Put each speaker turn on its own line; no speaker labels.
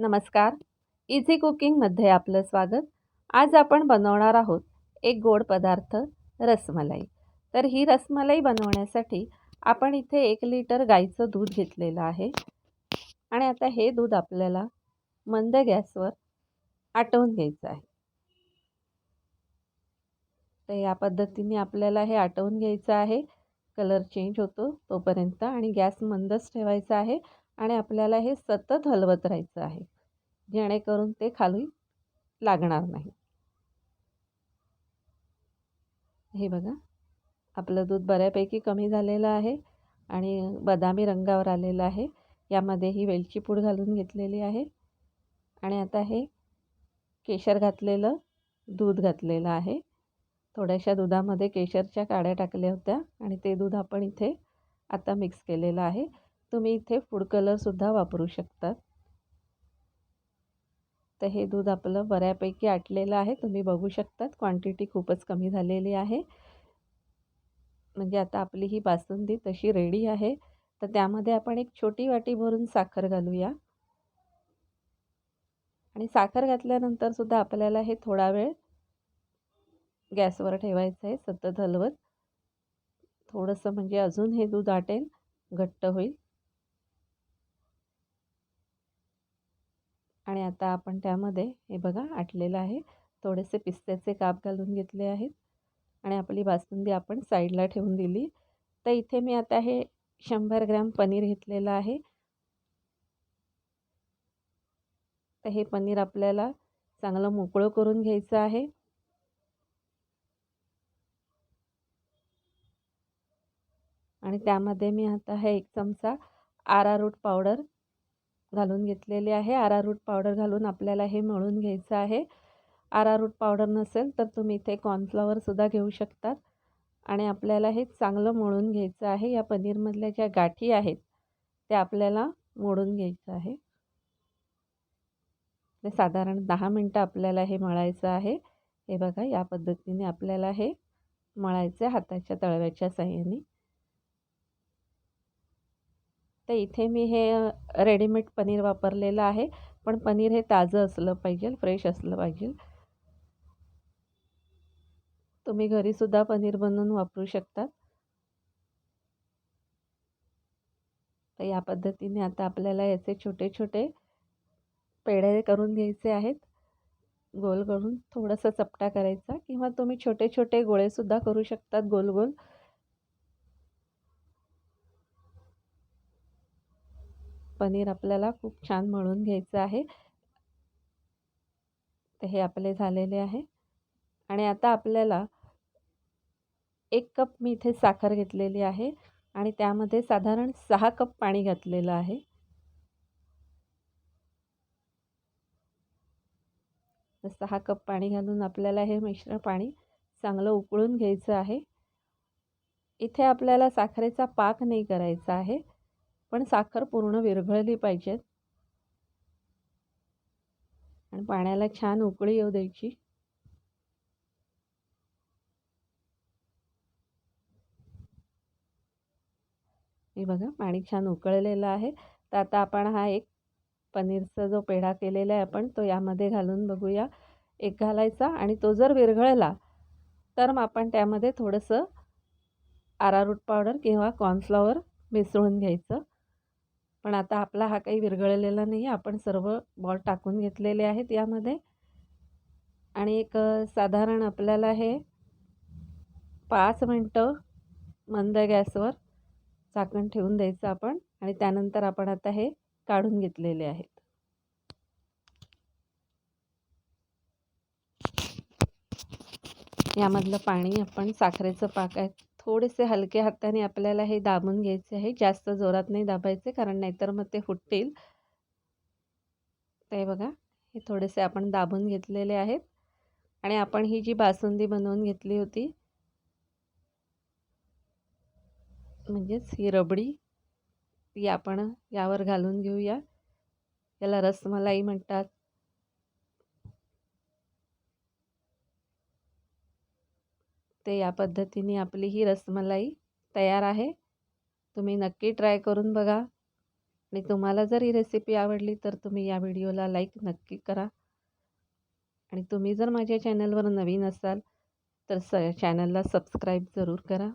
नमस्कार. इझी कुकिंगमध्ये आपलं स्वागत. आज आपण बनवणार आहोत एक गोड पदार्थ, रसमलाई. तर ही रसमलाई बनवण्यासाठी आपण इथे 1 लिटर गाईचं दूध घेतलेलं आहे आणि आता हे दूध आपल्याला मंद गॅसवर आटवून घ्यायचं आहे. तर या पद्धतीने आपल्याला हे आटवून घ्यायचं आहे. कलर चेंज होतो तोपर्यंत आणि गॅस मंदच ठेवायचा आहे आणि आपल्याला हे सतत हलवत राहायचं आहे, जेणेकरून ते खाली लागणार नाही. हे बघा, आपलं दूध बऱ्यापैकी कमी झालेलं आहे आणि बदामी रंगावर आलेलं आहे. यामध्ये ही वेलची पूड घालून घेतलेली आहे आणि आता हे केशर घातलेलं दूध घातलेलं आहे. थोड्याशा दुधामध्ये केशरच्या काड्या टाकल्या होत्या आणि ते दूध आपण इथे आता मिक्स केलेलं आहे. तुम्ही इथे फूड कलरसुद्धा वापरू शकतात. तर हे दूध आपलं बऱ्यापैकी आटलेलं आहे. तुम्ही बघू शकतात क्वांटिटी खूपच कमी झालेली आहे. म्हणजे आता आपली ही बासुंदी तशी रेडी आहे. तर त्यामध्ये आपण एक छोटी वाटी भरून साखर घालूया आणि साखर घातल्यानंतर सुद्धा आपल्याला हे थोडा वेळ गॅसवर ठेवायचं आहे, सतत हलवत. थोडंसं म्हणजे अजून हे दूध आटेल, घट्ट होईल. आणि आता आपण त्यामध्ये हे बघा आटलेलं आहे. थोडेसे पिस्त्याचे काप घालून घेतले आहेत आणि आपली बासुंदी आपण साईडला ठेवून दिली. तर इथे मी आता हे 100 ग्रॅम पनीर घेतलेलं आहे. तर हे पनीर आपल्याला चांगलं मोकळं करून घ्यायचं आहे. आणि त्यामध्ये मी आता हे 1 चमचा araroot पावडर घालून घेतलेली आहे. araroot पावडर घालून आपल्याला हे मळून घ्यायचं आहे. araroot पावडर नसेल तर तुम्ही इथे कॉर्नफ्लॉवरसुद्धा घेऊ शकतात आणि आपल्याला हे चांगलं मळून घ्यायचं आहे. या पनीरमधल्या ज्या गाठी आहेत त्या आपल्याला मोडून घ्यायचं आहे. ते साधारण 10 मिनटं आपल्याला हे मळायचं आहे. हे बघा, या पद्धतीने आपल्याला हे मळायचं हाताच्या तळव्याच्या साहाय्याने. तर इथे मी हे रेडीमेड पनीर वापरलेलं आहे, पण पनीर हे ताजं असलं पाहिजे, फ्रेश असलं पाहिजे. तुम्ही घरीसुद्धा पनीर बनवून वापरू शकतात. तर या पद्धतीने आता आपल्याला याचे छोटे छोटे पेढे करून घ्यायचे आहेत. गोल करून थोडंसं चपटा करायचा किंवा तुम्ही छोटे छोटे गोळेसुद्धा करू शकतात गोल गोल. पनीर आपल्याला खूप छान मळून घ्यायचं आहे. तर हे आपले झालेले आहे आणि आता आपल्याला 1 कप मी इथे साखर घेतलेली आहे आणि त्यामध्ये साधारण 6 कप पाणी घातलेलं आहे. तर 6 कप पाणी घालून आपल्याला हे मिश्रण पाणी चांगलं उकळून घ्यायचं आहे. इथे आपल्याला साखरेचा पाक नाही करायचा आहे, पण साखर पूर्ण विरघळली पाहिजे आणि पाण्याला छान उकळी येऊ द्यायची. हे बघा, पाणी छान उकळलेलं आहे. तर आता आपण हा एक पनीरचा जो पेढा केलेला आहे आपण तो यामध्ये घालून बघूया. एक घालायचा आणि तो जर विरघळला तर मग आपण त्यामध्ये थोडंसं araroot पावडर किंवा कॉर्नफ्लॉवर मिसळून घ्यायचं. पण आता आपला हा काही विरघळलेला नाही आहे. आपण सर्व बॉल टाकून घेतलेले आहेत यामध्ये आणि एक साधारण आपल्याला हे 5 मिनटं मंद गॅसवर झाकण ठेवून द्यायचं आपण आणि त्यानंतर आपण आता हे काढून घेतलेले आहेत. यामधलं पाणी आपण साखरेचं पाक आहे, थोडेसे हलक्या हाताने आपल्याला हे दाबून घ्यायचे आहे. जास्त जोरात नाही दाबायचे, कारण नाहीतर मग ते फुटतील. ते बघा, हे थोडेसे आपण दाबून घेतलेले आहेत आणि आपण ही जी बासुंदी बनवून घेतली होती, म्हणजेच ही रबडी, ती आपण यावर घालून घेऊया. याला रसमलाई म्हणतात. ते या पद्धतीने आपली ही रसमलाई तयार आहे. तुम्ही नक्की ट्राय करून बघा. आणि तुम्हाला जर ही रेसिपी आवडली तर तुम्ही या व्हिडिओला लाईक नक्की करा. आणि तुम्ही जर माझ्या चॅनलवर नवीन असाल तर चॅनलला सबस्क्राईब जरूर करा.